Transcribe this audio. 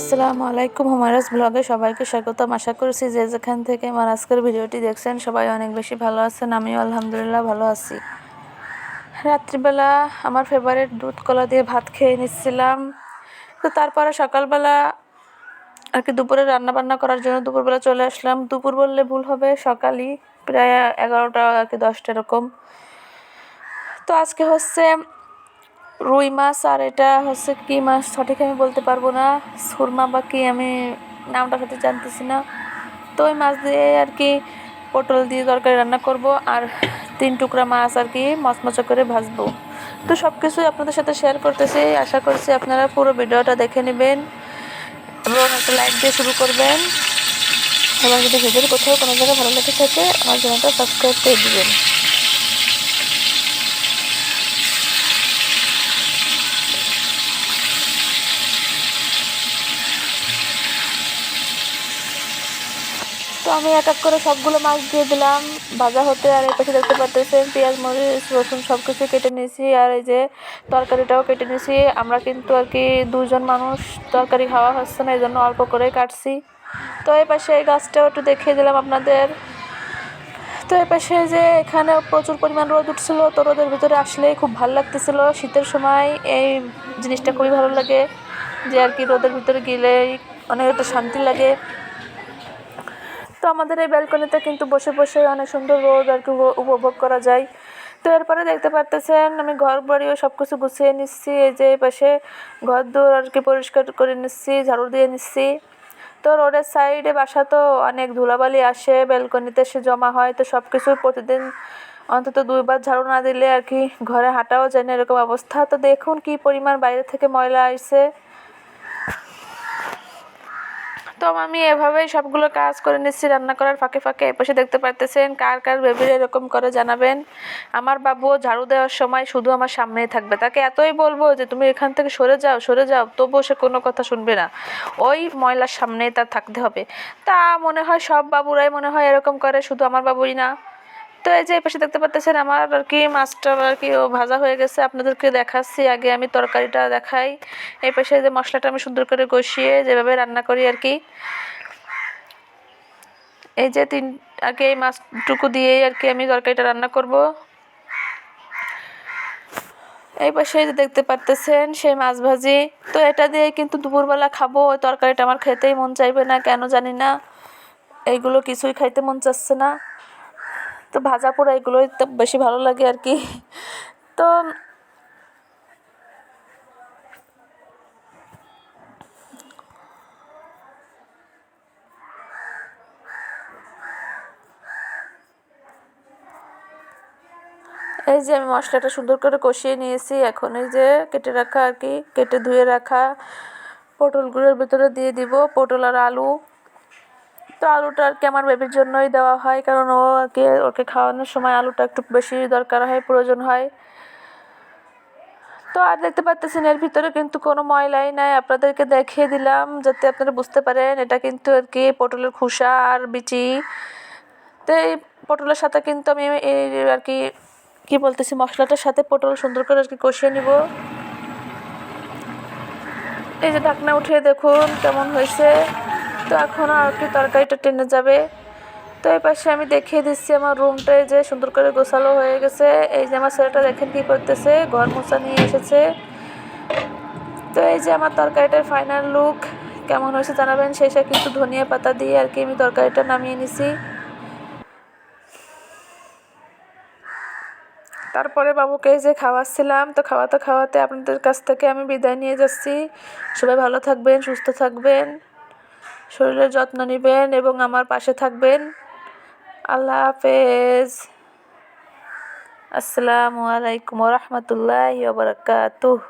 আসসালামু আলাইকুম, হুমায়রাস ব্লগে সবাইকে স্বাগতম। আশা করছি যে যেখান থেকে আমার আজকের ভিডিওটি দেখছেন সবাই অনেক বেশি ভালো আছেন। আমিও আলহামদুলিল্লাহ ভালো আছি। রাত্রিবেলা আমার ফেভারিট দুধ কলা দিয়ে ভাত খেয়ে নিচ্ছিলাম। তো তারপরে সকালবেলা আর কি দুপুরে রান্নাবান্না করার জন্য দুপুরবেলা চলে আসলাম। দুপুর বললে ভুল হবে, সকালই প্রায় 11টা আর কি 10টা এরকম। তো আজকে হচ্ছে রুই মাছ, আর এটা হচ্ছে কি মাছ সঠিক আমি বলতে পারবো না, সুরমা বা কি, আমি নামটা হয়তো জানতেছি না। তো ওই মাছ দিয়ে আর কি পটল দিয়ে তরকারি রান্না করব, আর 3 টুকরা মাছ আর কি মচমচে করে ভাজবো। তো সব কিছুই আপনাদের সাথে শেয়ার করতেছি। আশা করছি আপনারা পুরো ভিডিওটা দেখে নেবেন এবং একটা লাইক দিয়ে শুরু করবেন, এবং যদি ভিডিওর কোথাও কোনো জায়গায় ভালো লেগে থাকে আমার চ্যানেলটা সাবস্ক্রাইব করে দেবেন। তো আমি এক এক করে সবগুলো মাছ দিয়ে দিলাম ভাজা হতে। আর এই পাশে দেখতে পাচ্ছেন পেঁয়াজ, মরিচ, রসুন সব কিছু কেটে নিয়েছি, আর এই যে তরকারিটাও কেটে নিয়েছি। আমরা কিন্তু আর কি 2জন মানুষ, তরকারি খাওয়া হচ্ছে না, এই জন্য অল্প করে কাটছি। তো এই পাশে এই গাছটাও একটু দেখিয়ে দিলাম আপনাদের। তো এই পাশে যে এখানে প্রচুর পরিমাণ রোদ উঠছিল, তো রোদের ভিতরে আসলেই খুব ভালো লাগতেছিল। শীতের সময় এই জিনিসটা খুবই ভালো লাগে, যে আর কি রোদের ভিতরে গেলেই অনেক একটা শান্তি লাগে। তো আমাদের এই ব্যালকনিতে কিন্তু বসে বসে অনেক সুন্দর রোদ আর কি উপভোগ করা যায়। তো এরপরে দেখতে পারতেছেন আমি ঘর বাড়িও সব কিছু গুছিয়ে নিচ্ছি। এই যে এই পাশে ঘর দৌড় আর কি পরিষ্কার করে নিচ্ছি, ঝাড়ু দিয়ে নিচ্ছি। তো রোডের সাইডে বাসা, তো অনেক ধুলাবালি আসে, ব্যালকনিতে এসে জমা হয়। তো সব কিছু প্রতিদিন অন্তত 2বার ঝাড়ু না দিলে আর কি ঘরে হাঁটাও যায় না, এরকম অবস্থা। তো দেখুন কি পরিমাণ বাইরে থেকে ময়লা আসছে। তো আমি এভাবেই সবগুলো কাজ করে নিচ্ছি রান্না করার ফাঁকে ফাঁকে। এপাশে দেখতে পারতেছেন কার কার বেবির এরকম করে জানাবেন। আমার বাবু ঝাড়ু দেওয়ার সময় শুধু আমার সামনেই থাকবে, তাকে এতই বলবো যে তুমি এখান থেকে সরে যাও সরে যাও, তবুও সে কোনো কথা শুনবে না, ওই ময়লার সামনেই তার থাকতে হবে। তা মনে হয় সব বাবুরাই মনে হয় এরকম করে, শুধু আমার বাবুই না। তো এই যে এই পাশে দেখতে পাচ্ছেন আমার আর কি মাছটা আর কি ভাজা হয়ে গেছে, আপনাদেরকে দেখাচ্ছি। আগে আমি তরকারিটা দেখাই। এই পাশে যে মশলাটা আমি সুন্দর করে কষিয়ে যেভাবে রান্না করি আর কি, এই যে আর কি এই মাছটুকু দিয়েই আর কি আমি তরকারিটা রান্না করব। এই পাশে যে দেখতে পারতেছেন সেই মাছ ভাজি। তো এটা দিয়ে কিন্তু দুপুরবেলা খাবো। ওই তরকারিটা আমার খেতেই মন চাইবে না, কেন জানি না, এইগুলো কিছুই খাইতে মন চাচ্ছে না। তো ভাজা পোড়া এগুলোই তো বেশি ভালো লাগে আর কি। তো এই যে আমি মশলাটা সুন্দর করে কষিয়ে নিয়েছি। এখন এই যে কেটে রাখা আর কি কেটে ধুয়ে রাখা পটলগুলোর ভিতরে দিয়ে দিব, পটল আর আলু। তো আলুটা আর কি আমার বেবির জন্যই দেওয়া হয়, কারণ ও আর কি ওকে খাওয়ানোর সময় আলুটা একটু বেশি দরকার হয়, প্রয়োজন হয়। তো আর দেখতে পাচ্ছেন এর ভিতরে কিন্তু কোনো ময়লাই নাই, আপনাদেরকে দেখিয়ে দিলাম যাতে আপনারা বুঝতে পারেন এটা কিন্তু আর কি পটলের খোসা আর বিচি। তো এই পটলের সাথে কিন্তু আমি এই আর কি কি বলতেছি মশলাটার সাথে পটল সুন্দর করে আর কি কষিয়ে নিব। এই যে ঢাকনা উঠিয়ে দেখুন কেমন হয়েছে। তো এখন আর কি তরকারিটা টেনে যাবে। তো এই পাশে আমি দেখিয়ে দিচ্ছি আমার রুমটায় যে সুন্দর করে গোছালো হয়ে গেছে। এই যে আমার ছেলেটা দেখেন কি করতেছে, ঘর মোছা নিয়ে এসেছে। তো এই যে আমার তরকারিটার ফাইনাল লুক কেমন হয়েছে জানাবেন। শেষে কিন্তু ধনিয়া পাতা দিয়ে আর কি আমি তরকারিটা নামিয়ে নিছি। তারপরে বাবুকে যে খাওয়াচ্ছিলাম, তো খাওয়াতে খাওয়াতে আপনাদের কাছ থেকে আমি বিদায় নিয়ে যাচ্ছি। সবাই ভালো থাকবেন, সুস্থ থাকবেন, শরীরের যত্ন নেবেন এবং আমার পাশে থাকবেন। আল্লাহ হাফেজ। আসসালামু আলাইকুম ওয়া রাহমাতুল্লাহি ওয়া বারাকাতুহু।